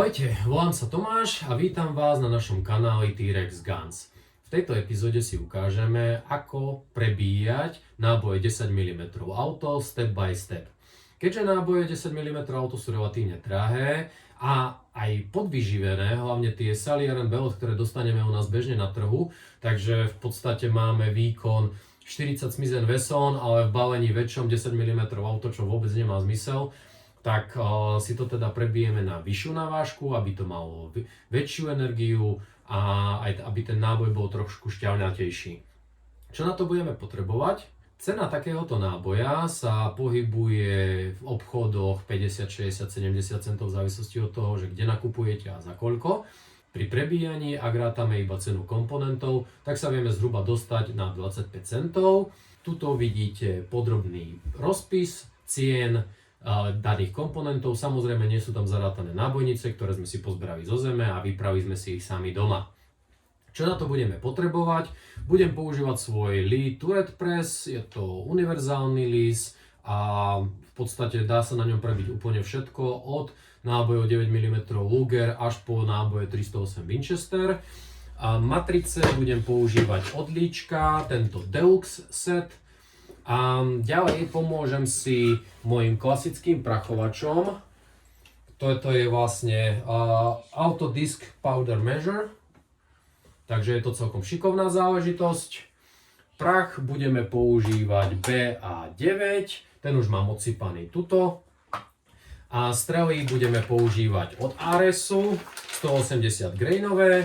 Ahojte, volám sa Tomáš a vítam vás na našom kanáli T-Rex Guns. V tejto epizóde si ukážeme, ako prebíjať náboje 10 mm auto step by step. Keďže náboje 10 mm auto sú relatívne drahé a aj podvyživené, hlavne tie Salieren Bellot, ktoré dostaneme u nás bežne na trhu, takže v podstate máme výkon 40 Smith & Wesson, ale v balení väčšom 10 mm auto, čo vôbec nemá zmysel, tak si to teda prebijeme na vyššiu navážku, aby to malo väčšiu energiu a aj aby ten náboj bol trošku šťavnatejší. Čo na to budeme potrebovať? Cena takéhoto náboja sa pohybuje v obchodoch 50, 60, 70 centov v závislosti od toho, že kde nakupujete a za koľko. Pri prebíjaní, ak rátame iba cenu komponentov, tak sa vieme zhruba dostať na 25 centov. Tuto vidíte podrobný rozpis cien daných komponentov. Samozrejme nie sú tam zarátané nábojnice, ktoré sme si pozberali zo zeme a vypravili sme si ich sami doma. Čo na to budeme potrebovať? Budem používať svoj Lee Turret Press, je to univerzálny lis a v podstate dá sa na ňom prebiť úplne všetko od nábojov 9 mm Luger až po náboje 308 Winchester. A matrice budem používať od Leečka, tento Deluxe set. A ďalej pomôžem si mojim klasickým prachovačom. Toto je vlastne Autodisc Powder Measure. Takže je to celkom šikovná záležitosť. Prach budeme používať BA9. Ten už mám odsypaný tuto. A strely budeme používať od Aresu 180 grainové.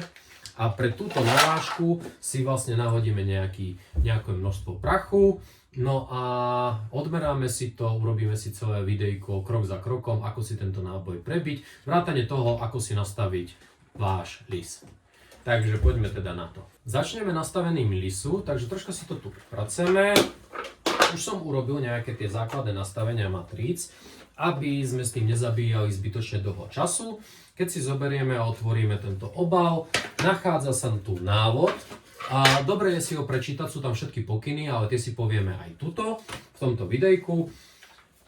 A pre túto navážku si vlastne nahodíme nejaké množstvo prachu. No a odmeráme si to, urobíme si celé videjko krok za krokom, ako si tento náboj prebiť, vrátane toho, ako si nastaviť váš lis. Takže poďme teda na to. Začneme nastaveným lisu, takže troška si to tu pracujeme. Už som urobil nejaké tie základné nastavenia matríc, aby sme s tým nezabíjali zbytočne dlho času. Keď si zoberieme a otvoríme tento obal, nachádza sa tu návod. A dobre je si ho prečítať, sú tam všetky pokyny, ale tie si povieme aj tuto, v tomto videjku.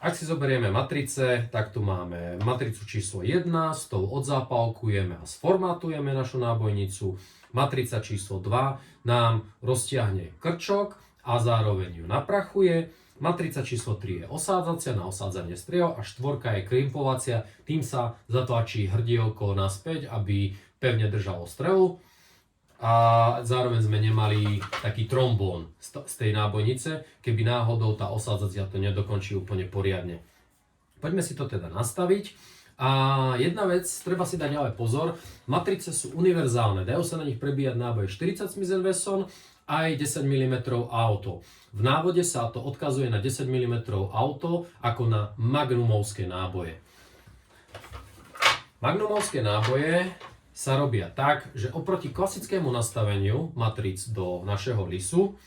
Ak si zoberieme matrice, tak tu máme matricu číslo 1, s tou odzápalkujeme a sformátujeme našu nábojnicu. Matrica číslo 2 nám roztiahne krčok a zároveň ju naprachuje. Matrica číslo 3 je osádzacia na osádzanie striel a 4 je krimpovacia, tým sa zatlačí hrdielko naspäť, aby pevne držalo strelu. A zároveň sme nemali taký trombón z tej nábojnice, keby náhodou tá osádzacia to nedokončí úplne poriadne. Poďme si to teda nastaviť. A jedna vec, treba si dať ale pozor, matrice sú univerzálne, dajú sa na nich prebíjať náboje 40 Smith & Wesson aj 10 mm auto. V návode sa to odkazuje na 10 mm auto ako na magnumovské náboje. Magnumovské náboje sa robia tak, že oproti klasickému nastaveniu matríc do našeho lisu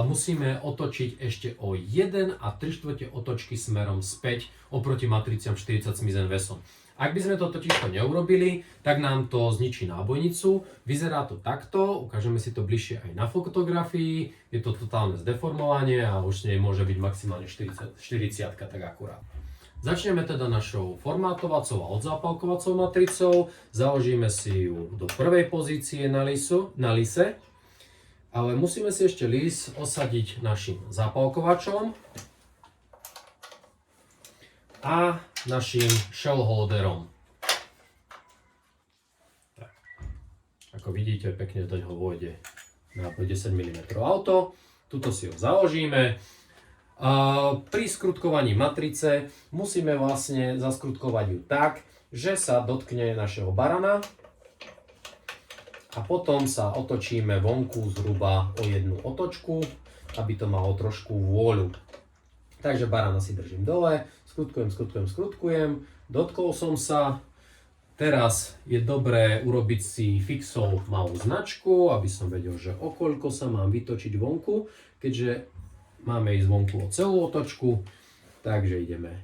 musíme otočiť ešte o 1 3/4 otočky smerom späť oproti matriciam 40 Smith & Wesson. Ak by sme to totižto neurobili, tak nám to zničí nábojnicu. Vyzerá to takto, ukážeme si to bližšie aj na fotografii. Je to totálne zdeformovanie a už nej môže byť maximálne 40 tak akurát. Začneme teda našou formátovacou a odzápalkovacou matricou. Založíme si ju do prvej pozície na lise. Ale musíme si ešte lis osadiť našim zápalkovačom a našim shell holderom. Tak. Ako vidíte, pekne do ňoho vôjde náboj 10 mm auto. Tuto si ho založíme. Pri skrutkovaní matrice musíme vlastne zaskrutkovať ju tak, že sa dotkne našeho barana a potom sa otočíme vonku zhruba o 1 otočku, aby to malo trošku vôľu. Takže barana si držím dole, skrutkujem, dotkol som sa. Teraz je dobré urobiť si fixov malú značku, aby som vedel, že o koľko sa mám vytočiť vonku, keďže máme ísť vonku o celú otočku, takže ideme.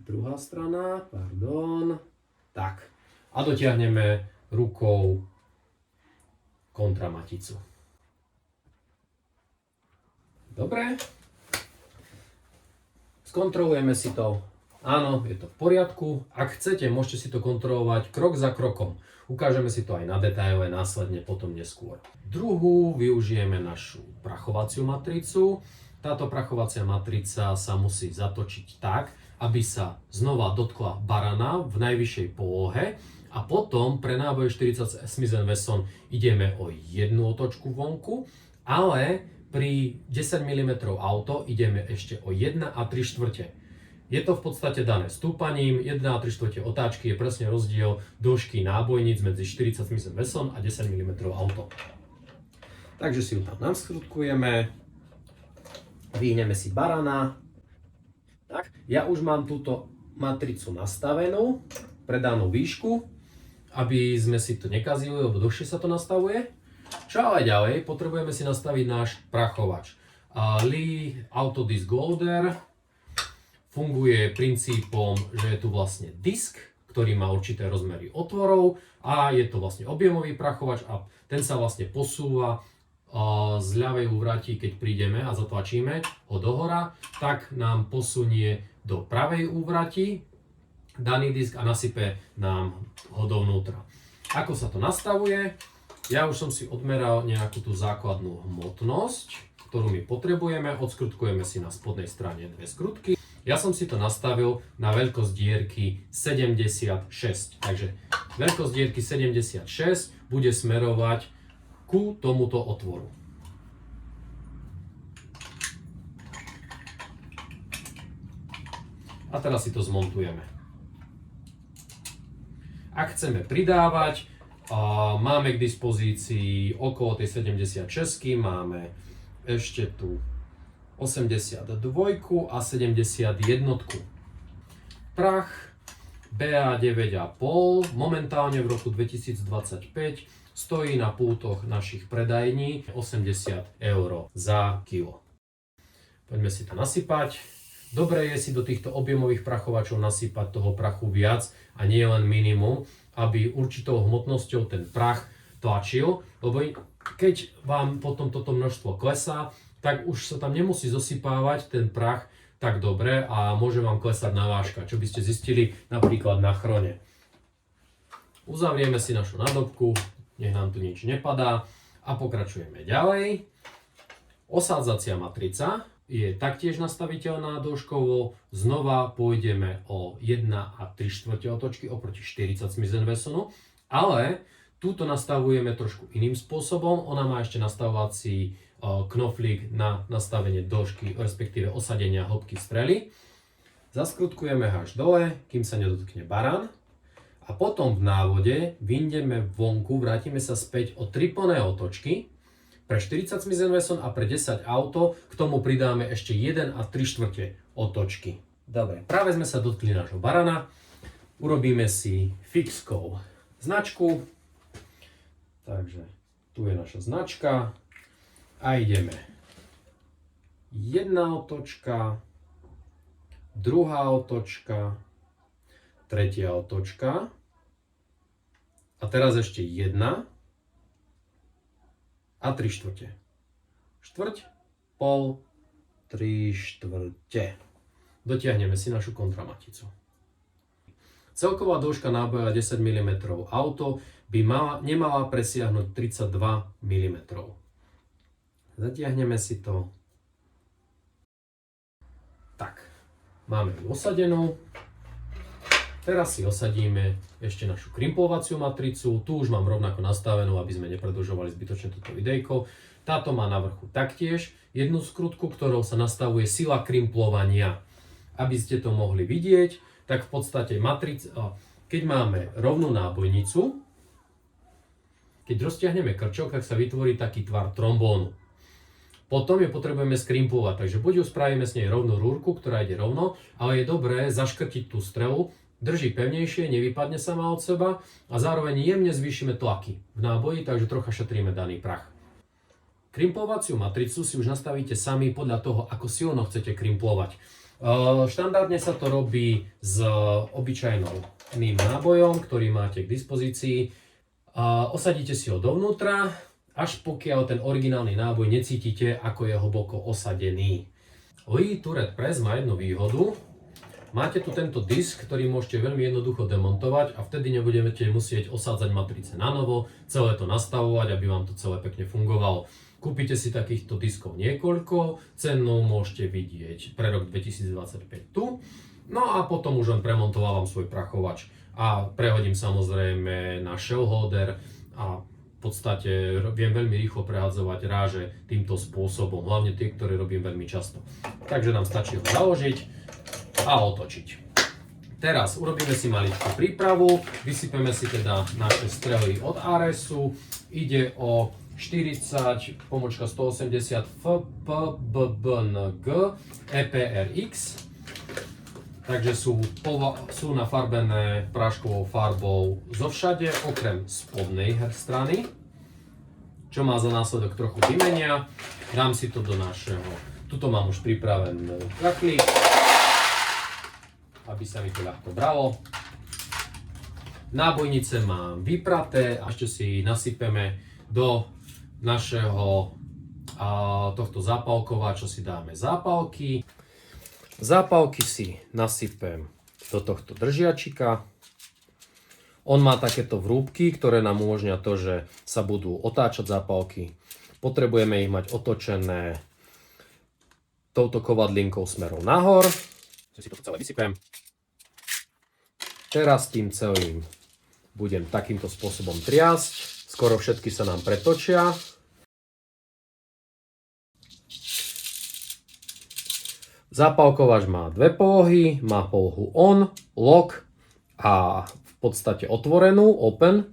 Druhá strana, tak. A dotiahneme rukou kontramaticu. Dobre. Skontrolujeme si to Áno, je to v poriadku. Ak chcete, môžete si to kontrolovať krok za krokom. Ukážeme si to aj na detaile následne potom neskôr. Druhú využijeme našu prachovaciu matricu. Táto prachovacia matrica sa musí zatočiť tak, aby sa znova dotkla barana v najvyššej polohe a potom pre náboje 40 Smith & Wesson ideme o jednu otočku vonku, ale pri 10 mm auto ideme ešte o 1 3/4. Je to v podstate dané stúpaním, 1 3/4 otáčky je presne rozdiel dĺžky nábojníc medzi 40 Smith & Wesson a 10 mm auto. Takže si ju tam naskrutkujeme, vyhneme si barana. Tak, ja už mám túto matricu nastavenú pre danú výšku, aby sme si to nekazili, lebo dlhšie sa to nastavuje. Čo ale ďalej, potrebujeme si nastaviť náš prachovač. Lee Autodisk Loader funguje princípom, že je tu vlastne disk, ktorý má určité rozmery otvorov a je to vlastne objemový prachovač a ten sa vlastne posúva z ľavej úvrati, keď prídeme a zatlačíme ho dohora, tak nám posunie do pravej úvrati daný disk a nasype nám ho dovnútra. Ako sa to nastavuje? Ja už som si odmeral nejakú tú základnú hmotnosť, ktorú my potrebujeme. Odskrutkujeme si na spodnej strane dve skrutky. Ja som si to nastavil na veľkosť dierky 76. Takže veľkosť dierky 76 bude smerovať ku tomuto otvoru. A teraz si to zmontujeme. Ak chceme pridávať, máme k dispozícii okolo tej 76, máme ešte tu 82 a 71. Prach BA 9,5 momentálne v roku 2025 stojí na pultoch našich predajní 80 € za kilo. Poďme si to nasypať. Dobre je si do týchto objemových prachovačov nasypať toho prachu viac a nie len minimum, aby určitou hmotnosťou ten prach tlačil, lebo keď vám potom toto množstvo klesá, tak už sa tam nemusí zosypávať ten prach tak dobre a môže vám klesať navážka, čo by ste zistili napríklad na chrone. Uzavrieme si našu nádobku, nech nám tu nič nepadá a pokračujeme ďalej. Osádzacia matrica je taktiež nastaviteľná dĺžkovo. Znova pôjdeme o 1 3/4 otočky oproti 40 Smith & Wessonu, ale túto nastavujeme trošku iným spôsobom. Ona má ešte nastavovací knoflík na nastavenie dĺžky, respektíve osadenia hĺbky strely. Zaskrutkujeme až dole, kým sa nedotkne barán. A potom v návode vyjdeme vonku, vrátime sa späť o 3 plné otočky. Pre 40 Smith & Wesson a pre 10 auto k tomu pridáme ešte 1 3/4 otočky. Dobre, práve sme sa dotkli nášho barana. Urobíme si fixkou značku. Takže tu je naša značka. A ideme. Jedna otočka, druhá otočka, tretia otočka. A teraz ešte 1 a 3/4. Štvrť, pol, 3/4. Dotiahneme si našu kontramaticu. Celková dĺžka náboja 10 mm auto by nemala presiahnuť 32 mm. Zatiahneme si to. Tak, máme ju osadenú. Teraz si osadíme ešte našu krimpovaciu matricu. Tu už mám rovnako nastavenú, aby sme nepredĺžovali zbytočne toto videjko. Táto má na vrchu taktiež jednu skrutku, ktorou sa nastavuje sila krimplovania. Aby ste to mohli vidieť, tak v podstate keď máme rovnú nábojnicu, keď roztiahneme krčok, tak sa vytvorí taký tvar trombónu. Potom ju potrebujeme skrimpovať, takže buď ju spravíme s nej rovnú rúrku, ktorá ide rovno, ale je dobré zaškrtiť tú strelu, drží pevnejšie, nevypadne sama od seba a zároveň jemne zvýšime tlaky v náboji, takže trocha šetríme daný prach. Krimpovaciu matricu si už nastavíte sami podľa toho, ako silno chcete krimplovať. Štandardne sa to robí s obyčajným nábojom, ktorý máte k dispozícii. Osadíte si ho dovnútra, až pokiaľ ten originálny náboj necítite, ako je hlboko osadený. Lee Turret Press má jednu výhodu, Máte tu tento disk, ktorý môžete veľmi jednoducho demontovať a vtedy nebudete musieť osádzať matrice na novo, celé to nastavovať, aby vám to celé pekne fungovalo. Kúpite si takýchto diskov niekoľko, cenu môžete vidieť pre rok 2025 tu. No a potom už len premontovávam svoj prachovač a prehodím samozrejme na shell holder a v podstate viem veľmi rýchlo prehadzovať ráže týmto spôsobom, hlavne tie, ktoré robím veľmi často. Takže nám stačí ho založiť a otočiť. Teraz urobíme si maličkú prípravu, vysypeme si teda naše strely od Aresu, ide o 40-180 FPBNG EPRX. Takže sú nafarbené práškovou farbou zovšade, okrem spodnej strany, čo má za následok trochu vymenia. Dám si to do našeho, tuto mám už pripravený kraklík, aby sa mi to ľahko bralo. Nábojnice mám vypraté a ešte si nasypeme do našeho tohto zápalkovača, si dáme zápalky. Zápalky si nasypem do tohto držiačika. On má takéto vrúbky, ktoré nám umožňujú to, že sa budú otáčať zápalky. Potrebujeme ich mať otočené touto kovadlinkou smerom nahor. Si to celé vysypem. Teraz tým celým budem takýmto spôsobom triasť. Skoro všetky sa nám pretočia. Zápalkovač má dve polohy, má polohu on, lock a v podstate otvorenú, open.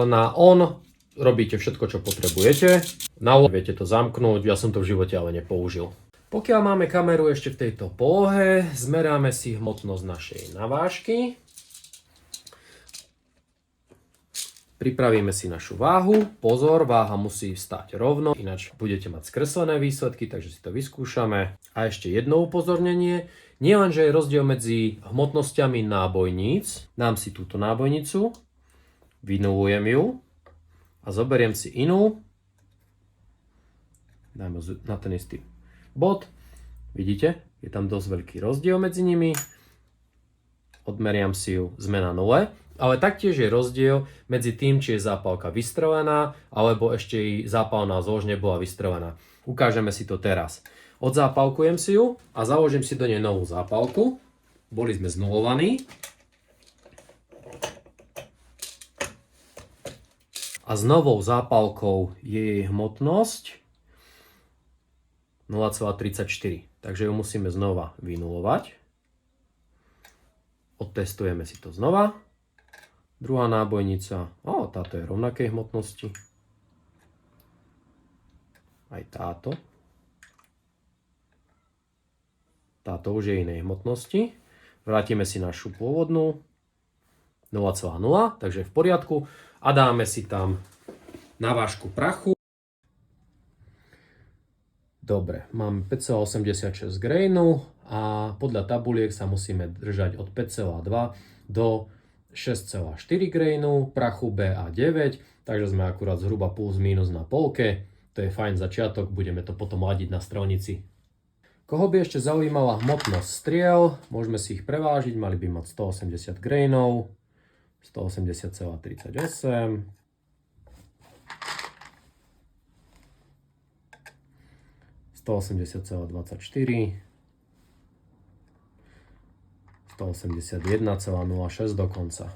Na on robíte všetko, čo potrebujete. Na lock viete to zamknúť, ja som to v živote ale nepoužil. Pokiaľ máme kameru ešte v tejto polohe, zmeráme si hmotnosť našej navážky. Pripravíme si našu váhu. Pozor, váha musí stať rovno, ináč budete mať skreslené výsledky, takže si to vyskúšame. A ešte jedno upozornenie. Nie len, že je rozdiel medzi hmotnosťami nábojníc. Dám si túto nábojnicu, vynulujem ju a zoberiem si inú. Dajme na ten istý bod. Vidíte, je tam dosť veľký rozdiel medzi nimi. Odmeriam si ju, zmena 0. Ale taktiež je rozdiel medzi tým, či je zápalka vystrelená, alebo ešte jej zápalná zlož nebola vystrelená. Ukážeme si to teraz. Odzápalkujem si ju a založím si do nej novú zápalku. Boli sme znulovaní. A s novou zápalkou je jej hmotnosť 0,34. Takže ju musíme znova vynulovať. Odtestujeme si to znova. Druhá nábojnica, táto je rovnakej hmotnosti. Aj táto. Táto už je inej hmotnosti. Vrátime si našu pôvodnú 0,0, takže v poriadku. A dáme si tam navážku prachu. Dobre, máme 5,86 grainu a podľa tabuliek sa musíme držať od 5,2 do 6,4 grainu, prachu BA9, takže sme akurát zhruba plus minus na polke. To je fajn začiatok, budeme to potom ladiť na strelnici. Koho by ešte zaujímala hmotnosť striel, môžeme si ich prevážiť, mali by mať 180 grainov, 180,38, 180,24, 181,06 dokonca.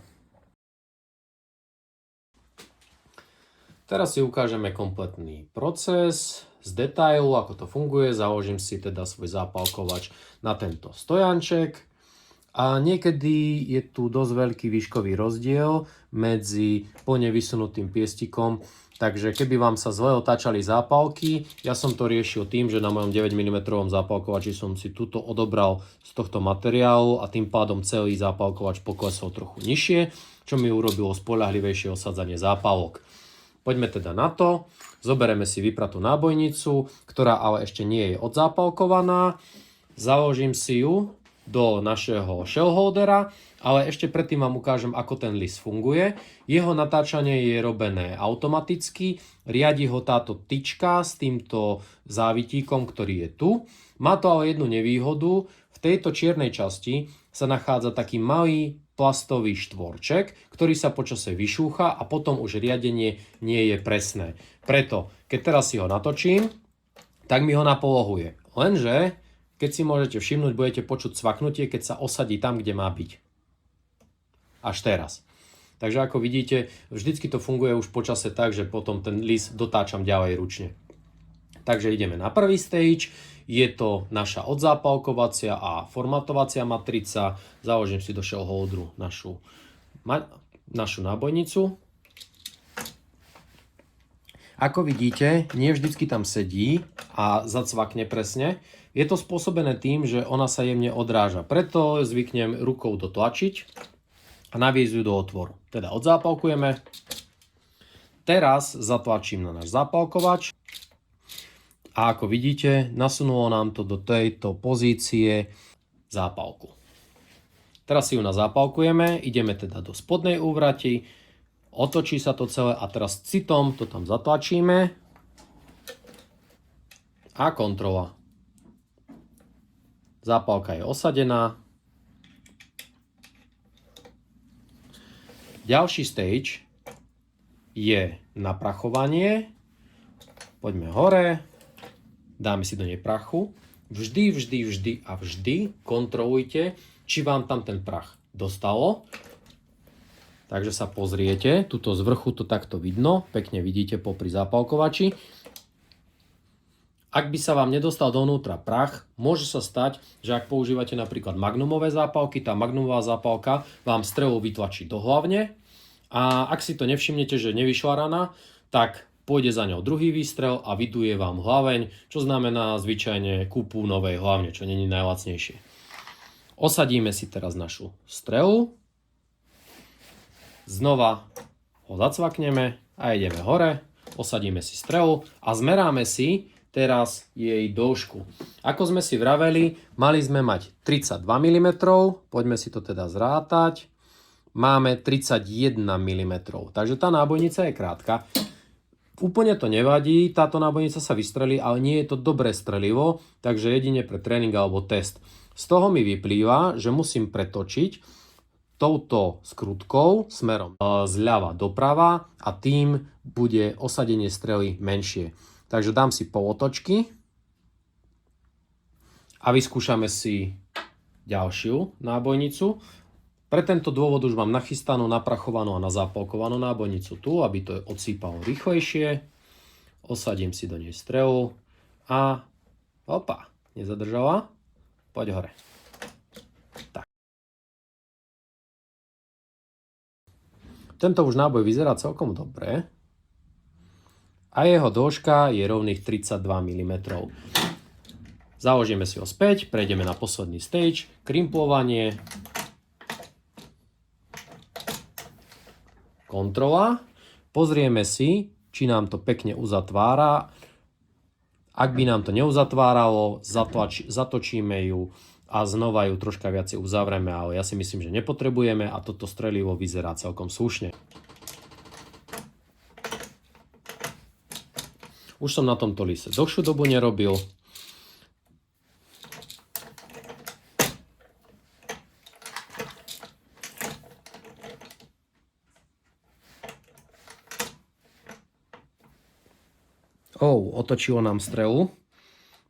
Teraz si ukážeme kompletný proces z detailu, ako to funguje. Založím si teda svoj zápalkovač na tento stojanček. A niekedy je tu dosť veľký výškový rozdiel medzi plne vysunutým piestikom. Takže keby vám sa zle otáčali zápalky, ja som to riešil tým, že na mojom 9 mm zápalkovači som si túto odobral z tohto materiálu a tým pádom celý zápalkovač poklesol trochu nižšie, čo mi urobilo spoľahlivejšie osadzanie zápalok. Poďme teda na to. Zoberieme si vypratú nábojnicu, ktorá ale ešte nie je odzápalkovaná. Založím si ju do našeho shell holdera, ale ešte predtým vám ukážem, ako ten list funguje. Jeho natáčanie je robené automaticky, riadi ho táto tyčka s týmto závitíkom, ktorý je tu. Má to ale jednu nevýhodu, v tejto čiernej časti sa nachádza taký malý plastový štvorček, ktorý sa počase vyšúcha a potom už riadenie nie je presné. Preto, keď teraz si ho natočím, tak mi ho napolohuje. Lenže, keď si môžete všimnúť, budete počuť cvaknutie, keď sa osadí tam, kde má byť. Až teraz. Takže ako vidíte, vždycky to funguje už počase tak, že potom ten list dotáčam ďalej ručne. Takže ideme na prvý stage. Je to naša odzápalkovacia a formatovacia matrica. Založím si do shell holderu našu nábojnicu. Ako vidíte, nie vždycky tam sedí a zacvakne presne. Je to spôsobené tým, že ona sa jemne odráža. Preto zvyknem rukou dotlačiť a naviesť ju do otvoru. Teda odzápalkujeme. Teraz zatlačím na náš zápalkovač. A ako vidíte, nasunulo nám to do tejto pozície zápalku. Teraz si ju nazápalkujeme, ideme teda do spodnej úvrati, otočí sa to celé a teraz citom to tam zatlačíme a kontrola. Zápalka je osadená. Ďalší stage je naprachovanie. Poďme hore. Dáme si do nej prachu. Vždy a vždy kontrolujte, či vám tam ten prach dostalo. Takže sa pozriete. Tuto z vrchu to takto vidno. Pekne vidíte popri zápalkovači. Ak by sa vám nedostal dovnútra prach, môže sa stať, že ak používate napríklad magnumové zápalky, tá magnumová zápalka vám strelu vytlačí do hlavne a ak si to nevšimnete, že nevyšla rana, tak pôjde za ňou druhý výstrel a vyduje vám hlaveň, čo znamená zvyčajne kúpu novej hlavne, čo není najlacnejšie. Osadíme si teraz našu strelu, znova ho zacvakneme a ideme hore, osadíme si strelu a zmeráme si teraz jej dĺžku. Ako sme si vraveli, mali sme mať 32 mm, poďme si to teda zrátať. Máme 31 mm, takže tá nábojnica je krátka. Úplne to nevadí, táto nábojnica sa vystrelí, ale nie je to dobré strelivo, takže jedine pre tréning alebo test. Z toho mi vyplýva, že musím pretočiť touto skrutkou smerom zľava doprava a tým bude osadenie strely menšie. Takže dám si polotočky a vyskúšame si ďalšiu nábojnicu. Pre tento dôvod už mám nachystanú, naprachovanú a nazápalkovanú nábojnicu tu, aby to odsýpalo rýchlejšie. Osadím si do nej strelu a opa, nezadržala. Poď hore. Tak. Tento už náboj vyzerá celkom dobre. A jeho dĺžka je rovných 32 mm. Založíme si ho späť, prejdeme na posledný stage, krimplovanie, kontrola, pozrieme si, či nám to pekne uzatvára. Ak by nám to neuzatváralo, zatočíme ju a znova ju troška viacej uzavrieme, ale ja si myslím, že nepotrebujeme a toto strelivo vyzerá celkom slušne. Už som na tomto lise dlhšiu dobu nerobil. Otočilo nám strelu.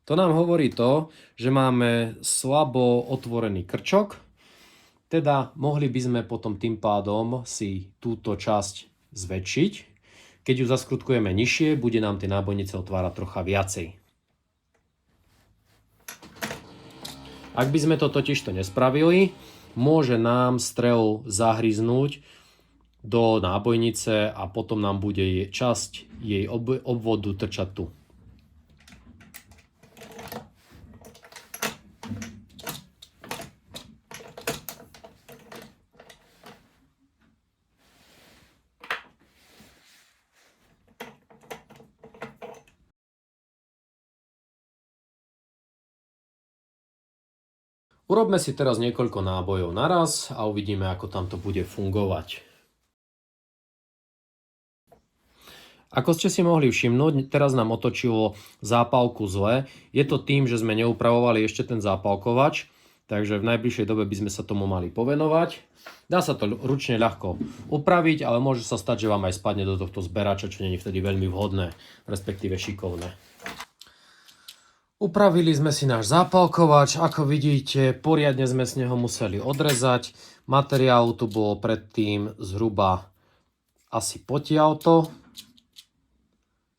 To nám hovorí to, že máme slabo otvorený krčok. Teda mohli by sme potom tým pádom si túto časť zväčšiť. Keď ju zaskrutkujeme nižšie, bude nám tie nábojnice otvárať trocha viacej. Ak by sme to totižto nespravili, môže nám strel zahryznúť do nábojnice a potom nám bude časť jej obvodu trčať tu. Urobme si teraz niekoľko nábojov naraz a uvidíme, ako tam to bude fungovať. Ako ste si mohli všimnúť, teraz nám otočilo zápalku zle. Je to tým, že sme neupravovali ešte ten zápalkovač. Takže v najbližšej dobe by sme sa tomu mali povenovať. Dá sa to ručne ľahko upraviť, ale môže sa stať, že vám aj spadne do tohto zberača, čo nie je vtedy veľmi vhodné, respektíve šikovné. Upravili sme si náš zápalkovač, ako vidíte, poriadne sme z neho museli odrezať. Materiálu tu bolo predtým zhruba asi potiaľto.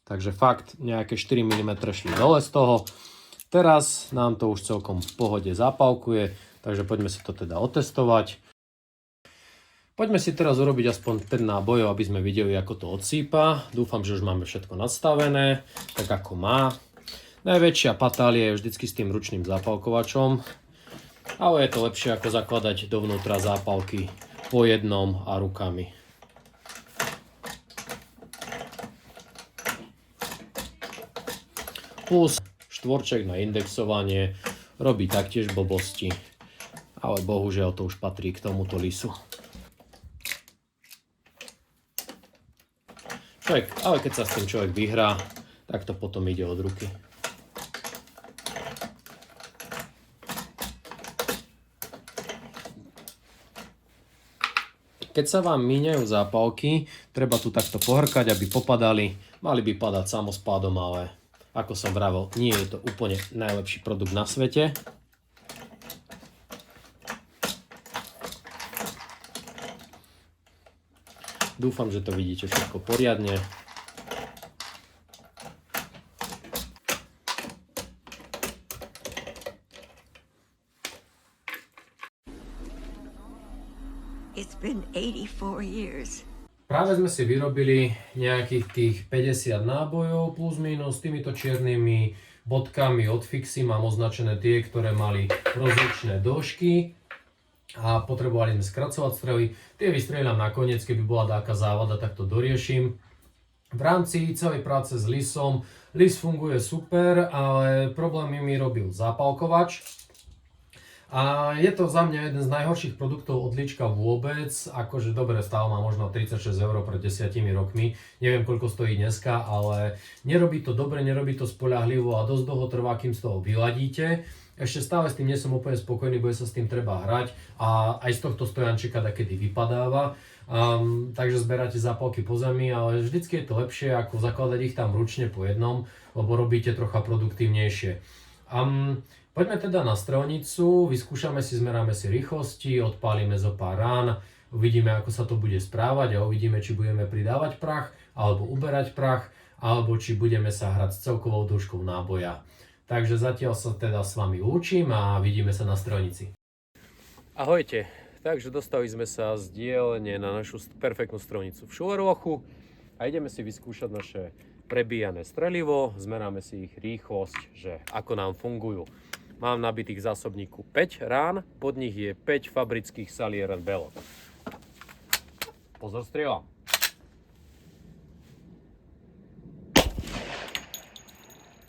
Takže fakt nejaké 4 mm šli dole z toho. Teraz nám to už celkom v pohode zapálkuje, takže poďme si to teda otestovať. Poďme si teraz urobiť aspoň 5 nábojov, aby sme videli, ako to odsýpa. Dúfam, že už máme všetko nastavené, tak ako má. Najväčšia patália je vždycky s tým ručným zápalkovačom, ale je to lepšie ako zakladať dovnútra zápalky po jednom a rukami. Plus štvorček na indexovanie robí taktiež blbosti, ale bohužiaľ to už patrí k tomuto lisu. Ale keď sa s tým človek vyhrá, tak to potom ide od ruky. Keď sa vám míňajú zápalky, treba tu takto pohrkať, aby popadali. Mali by padať samospádom, ale ako som vravel, nie je to úplne najlepší produkt na svete. Dúfam, že to vidíte všetko poriadne. It's been 84 years. Práve sme si vyrobili nejakých tých 50 nábojov plus minus. Týmito čiernymi bodkami od Fixy mám označené tie, ktoré mali rozličné dĺžky a potrebovali sme skracovať strely. Tie vystrieľam nakoniec, keby bola nejaká závada, tak to doriešim. V rámci celej práce s lisom, lis funguje super, ale problémy mi robil zápalkovač. A je to za mňa jeden z najhorších produktov od Líčka vôbec, akože dobre, stál ma možno 36 € pred 10 rokmi, neviem koľko stojí dneska, ale nerobí to dobre, nerobí to spoľahlivo a dosť dlho trvá, kým z toho vyladíte. Ešte stále s tým nie som úplne spokojný, bude sa s tým treba hrať a aj z tohto stojančeka takedy vypadáva. Takže zberáte zápalky po zemi, ale vždycky je to lepšie ako zakladať ich tam ručne po jednom, lebo robíte trocha produktívnejšie. Poďme teda na strelnicu, vyskúšame si, zmeráme si rýchlosti, odpálime zo pár rán, uvidíme, ako sa to bude správať a uvidíme, či budeme pridávať prach, alebo uberať prach, alebo či budeme sa hrať s celkovou dĺžkou náboja. Takže zatiaľ sa teda s vami lúčim a vidíme sa na strelnici. Ahojte, takže dostali sme sa z dielne na našu perfektnú strelnicu v Šulerlochu a ideme si vyskúšať naše prebíjané strelivo, zmeráme si ich rýchlosť, že ako nám fungujú. Mám nabitých v zásobníku 5 rán, pod nich je 5 fabrických Salier & Bellot. Pozor, strieľam.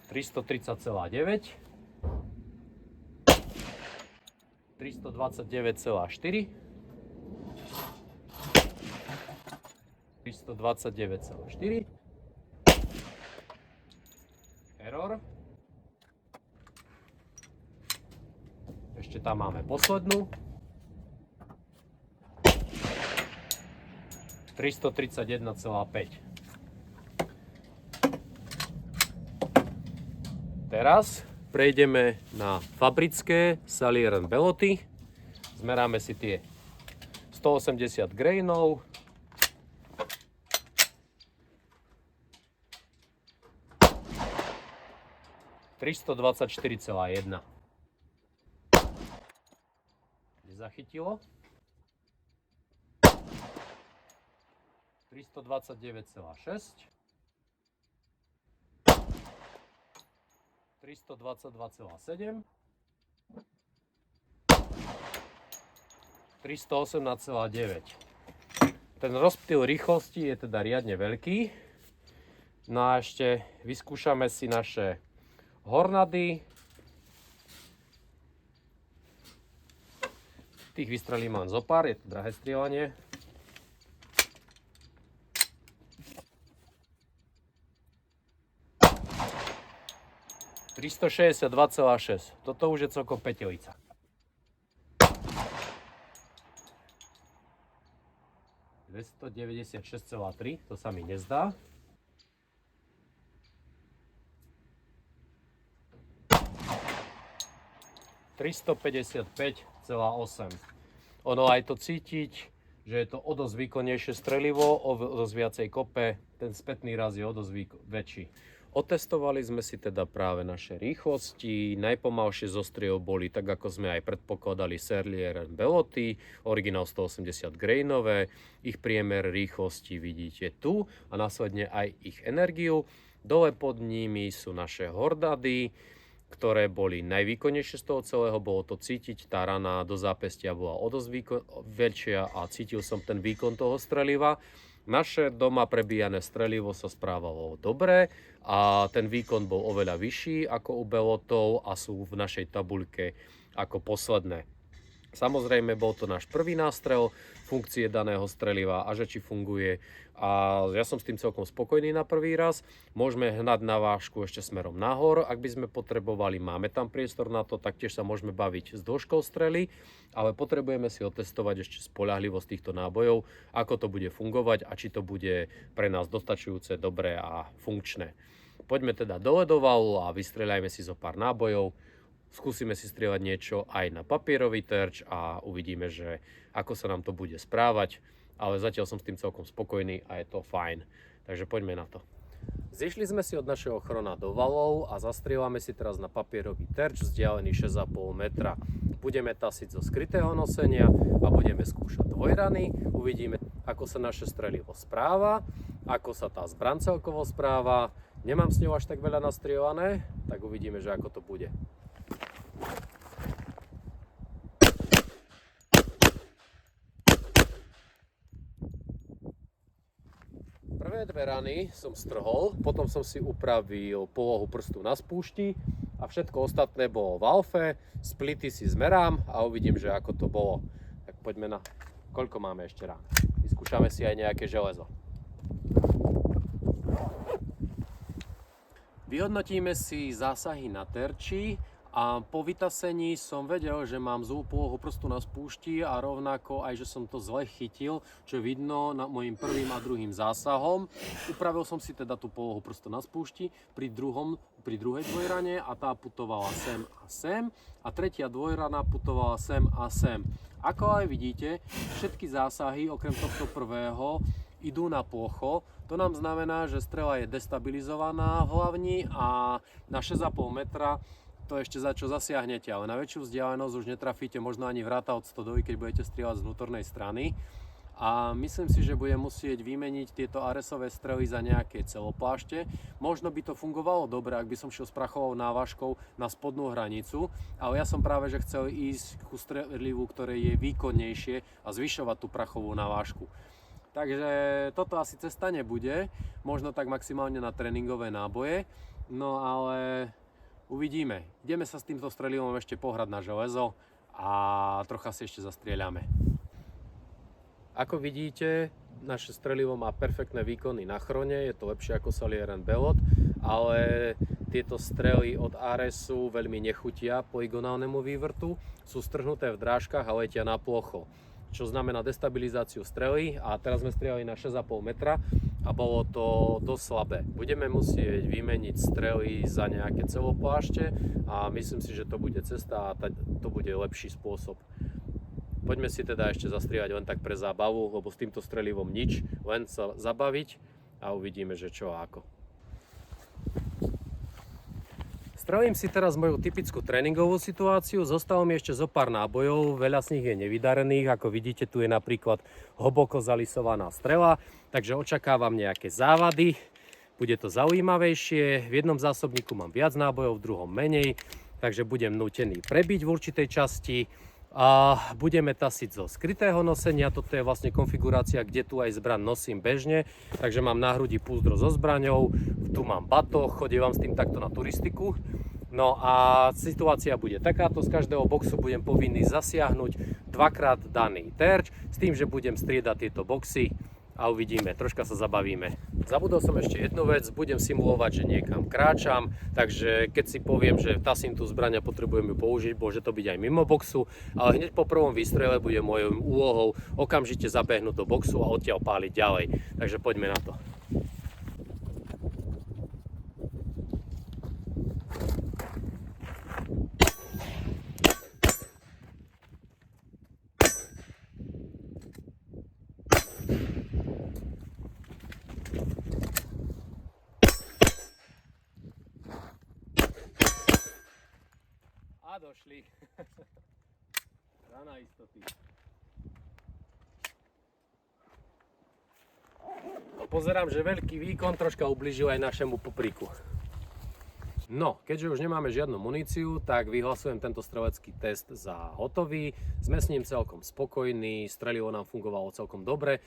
...330,9, 329,4, 329,4, error. Ešte tam máme poslednú. 331,5. Teraz prejdeme na fabrické Salier & Belloty. Zmeráme si tie 180 grainov. ...324,1. Nezachytilo. 329,6. 322,7, 318,9. Ten rozptyl rýchlosti je teda riadne veľký. No a ešte vyskúšame si naše hornady. Tých vystrelím len zo pár, je to drahé strieľanie. ...362,6. Toto už je celkom petelica. 296,3, to sa mi nezdá. ...355,8. Ono aj to cítiť, že je to o dosť výkonnejšie strelivo, o dosť viacej kope, ten spätný raz je o dosť väčší. Otestovali sme si teda práve naše rýchlosti, najpomalšie zo striel boli, tak ako sme aj predpokladali, Serlier Beloty, originál 180 grainové, ich priemer rýchlosti vidíte tu a následne aj ich energiu. Dole pod nimi sú naše Hordady, ktoré boli najvýkonnejšie z toho celého, bolo to cítiť, tá rana do zápestia bola o dosť väčšia a cítil som ten výkon toho streliva. Naše doma prebíjané strelivo sa správalo dobre a ten výkon bol oveľa vyšší ako u Belotov a sú v našej tabuľke ako posledné. Samozrejme, bol to náš prvý nástrel funkcie daného streliva a že či funguje. A ja som s tým celkom spokojný na prvý raz. Môžeme hnať na vážku ešte smerom nahor, ak by sme potrebovali. Máme tam priestor na to, taktiež sa môžeme baviť s dĺžkou strely, ale potrebujeme si otestovať ešte spoľahlivosť týchto nábojov, ako to bude fungovať a či to bude pre nás dostačujúce, dobré a funkčné. Poďme teda do ledovalu a vystreľajme si zo pár nábojov. Skúsime si strieľať niečo aj na papierový terč a uvidíme, že ako sa nám to bude správať, ale zatiaľ som s tým celkom spokojný a je to fajn. Takže poďme na to. Zišli sme si od našeho chrona do valov a zastrieľame si teraz na papierový terč vzdialený 6,5 metra. Budeme tasiť zo skrytého nosenia a budeme skúšať dvojrany. Uvidíme, ako sa naše strelivo správa, ako sa tá zbraň celkovo správa. Nemám s ňou až tak veľa nastrieľané, tak uvidíme, že ako to bude. Prvé dve rany som strhol, potom som si upravil polohu prstu na spúšti a všetko ostatné bolo v alfe. Splity si zmerám a uvidím, že ako to bolo. Tak poďme na... Koľko máme ešte rán? Vyskúšame si aj nejaké železo. Vyhodnotíme si zásahy na terči. A po vytasení som vedel, že mám zlú polohu prstu na spúšti a rovnako aj, že som to zle chytil, čo vidno na mojim prvým a druhým zásahom. Upravil som si teda tú polohu prstu na spúšti pri druhej dvojrane a tá putovala sem a sem a tretia dvojrana putovala sem a sem. Ako aj vidíte, všetky zásahy okrem tohto prvého idú na plocho. To nám znamená, že strela je destabilizovaná v hlavni a na 6,5 metra to ešte za čo zasiahnete, ale na väčšiu vzdialenosť už netrafíte možno ani vráta od stodovi, keď budete strieľať z vnútornej strany. A myslím si, že budem musieť vymeniť tieto Aresové strely za nejaké celoplášte. Možno by to fungovalo dobre, ak by som šiel s prachovou návažkou na spodnú hranicu, ale ja som práve že chcel ísť ku strelivu, ktoré je výkonnejšie a zvyšovať tú prachovú návažku. Takže toto asi cesta nebude, možno tak maximálne na tréningové náboje, no ale uvidíme. Ideme sa s týmto strelivom ešte pohrať na železo a trocha si ešte zastrieľame. Ako vidíte, naše strelivo má perfektné výkony na chrone, je to lepšie ako Serlier Belot, ale tieto strely od Aresu veľmi nechutia polygonálnemu vývrtu, sú strhnuté v drážkach a letia na plocho, čo znamená destabilizáciu strely a teraz sme strieľali na 6,5 metra a bolo to dosť slabé. Budeme musieť vymeniť strely za nejaké celoplášte a myslím si, že to bude cesta a to bude lepší spôsob. Poďme si teda ešte zastrieľať len tak pre zábavu, lebo s týmto strelivom nič, len sa zabaviť a uvidíme, že čo a ako. Strelím si teraz moju typickú tréningovú situáciu, zostalo mi ešte zo pár nábojov, veľa z nich je nevydarených, ako vidíte tu je napríklad hlboko zalisovaná strela, takže očakávam nejaké závady, bude to zaujímavejšie, v jednom zásobníku mám viac nábojov, v druhom menej, takže budem nútený prebiť v určitej časti a budeme tasiť zo skrytého nosenia, toto je vlastne konfigurácia, kde tu aj zbraň nosím bežne, takže mám na hrudi púzdro so zbraňou, tu mám batoh, chodievam s tým takto na turistiku. No a situácia bude takáto, z každého boxu budem povinný zasiahnuť dvakrát daný terč, s tým, že budem striedať tieto boxy a uvidíme, troška sa zabavíme. Zabudol som ešte jednu vec, budem simulovať, že niekam kráčam, takže keď si poviem, že tasím tú zbraň a potrebujem ju použiť, môže to byť aj mimo boxu, ale hneď po prvom výstrele bude mojou úlohou okamžite zabehnúť do boxu a odtiaľ páliť ďalej. Takže poďme na to. A došli. Rana istoty. Pozerám, že veľký výkon troška ubližil aj našemu pupriku. No, keďže už nemáme žiadnu muníciu, tak vyhlasujem tento strelecký test za hotový. Sme s ním celkom spokojní, strelivo nám fungovalo celkom dobre.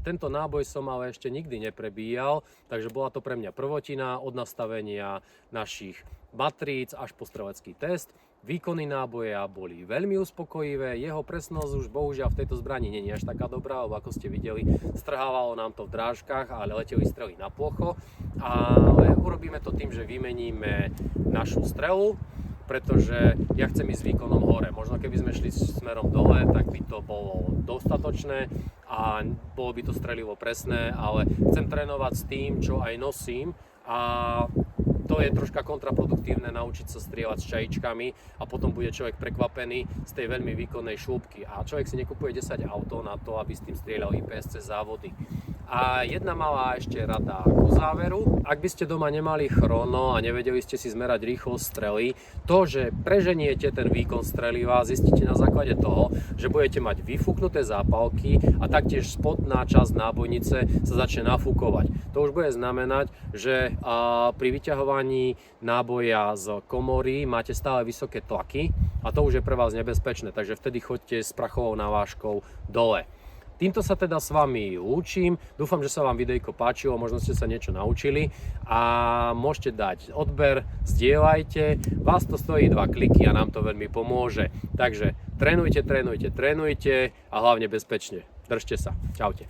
Tento náboj som ale ešte nikdy neprebíjal, takže bola to pre mňa prvotina od nastavenia našich matríc až po strelecký test. Výkony náboja boli veľmi uspokojivé, jeho presnosť už bohužiaľ v tejto zbrani nie je až taká dobrá, lebo ako ste videli, strhávalo nám to v drážkach a leteli strely na plocho. Ale urobíme to tým, že vymeníme našu strelu, pretože ja chcem ísť s výkonom hore. Možno keby sme šli smerom dole, tak by to bolo dostatočné a bolo by to strelivo presné, ale chcem trénovať s tým, čo aj nosím, a to je troška kontraproduktívne naučiť sa strieľať s čajičkami a potom bude človek prekvapený z tej veľmi výkonnej šľúpky a človek si nekupuje 10 autó na to, aby s tým strieľal IPSC závody. A jedna malá ešte rada ku záveru. Ak by ste doma nemali chrono a nevedeli ste si zmerať rýchlosť strely, to, že preženiete ten výkon streliva, zistíte na základe toho, že budete mať vyfúknuté zápalky a taktiež spodná časť nábojnice sa začne nafúkovať. To už bude znamenať, že pri vyťahovaní náboja z komory máte stále vysoké tlaky a to už je pre vás nebezpečné, takže vtedy choďte s prachovou navážkou dole. Týmto sa teda s vami lúčim, dúfam, že sa vám videjko páčilo, možno ste sa niečo naučili a môžete dať odber, zdieľajte, vás to stojí 2 kliky a nám to veľmi pomôže. Takže trénujte a hlavne bezpečne. Držte sa. Čaute.